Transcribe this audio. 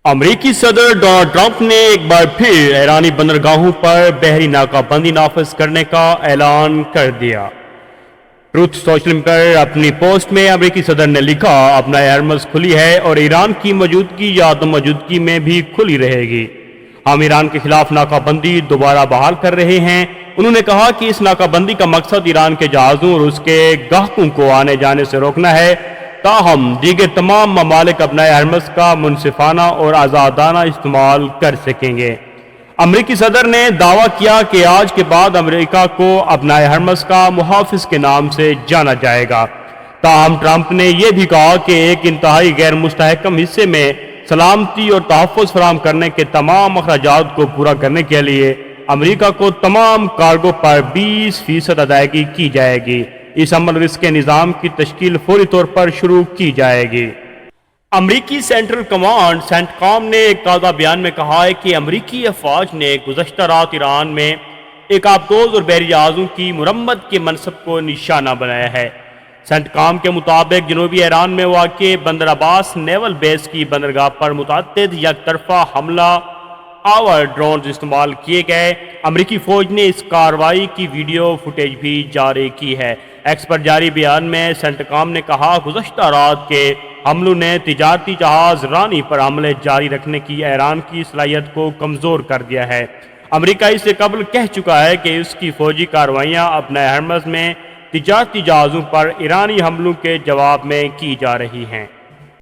امریکی صدر Donald Trump نے ایک بار پھر ایرانی بندرگاہوں پر بحری ناکہ بندی نافذ کرنے کا اعلان کر دیا۔ ٹروتھ سوشل پر اپنی پوسٹ میں امریکی صدر نے لکھا، اپنا ہرمز کھلی ہے اور ایران کی موجودگی یا عدم موجودگی میں بھی کھلی رہے گی۔ ہم ایران کے خلاف ناکہ بندی دوبارہ بحال کر رہے ہیں۔ انہوں نے کہا کہ اس ناکہ بندی کا مقصد ایران کے جہازوں اور اس کے گاہکوں کو آنے جانے سے روکنا ہے، تاہم دیگر تمام ممالک اپنا ہرمز کا منصفانہ اور آزادانہ استعمال کر سکیں گے۔ امریکی صدر نے دعویٰ کیا کہ آج کے بعد امریکہ کو اپنا ہرمز کا محافظ کے نام سے جانا جائے گا۔ تاہم ٹرمپ نے یہ بھی کہا کہ ایک انتہائی غیر مستحکم حصے میں سلامتی اور تحفظ فراہم کرنے کے تمام اخراجات کو پورا کرنے کے لیے امریکہ کو تمام کارگو پر 20% ادائیگی کی جائے گی۔ اس عمل رزق کے نظام کی تشکیل فوری طور پر شروع کی جائے گی۔ امریکی سینٹرل کمانڈ سینٹ کام نے ایک تازہ بیان میں کہا ہے کہ امریکی افواج نے گزشتہ رات ایران میں ایک آبدوز اور بحری جہازوں کی مرمت کے منصب کو نشانہ بنایا ہے۔ سینٹ کام کے مطابق جنوبی ایران میں واقع بندر عباس نیول بیس کی بندرگاہ پر متعدد یک طرفہ حملہ آور ڈرونز استعمال کیے گئے۔ امریکی فوج نے اس کارروائی کی ویڈیو فوٹیج بھی جاری کی ہے۔ ایکس پر جاری بیان میں سینٹ کام نے کہا، گزشتہ رات کے حملوں نے تجارتی جہاز رانی پر حملے جاری رکھنے کی ایران کی صلاحیت کو کمزور کر دیا ہے۔ امریکہ اس سے قبل کہہ چکا ہے کہ اس کی فوجی کارروائیاں اپنے ہرمز میں تجارتی جہازوں پر ایرانی حملوں کے جواب میں کی جا رہی ہیں۔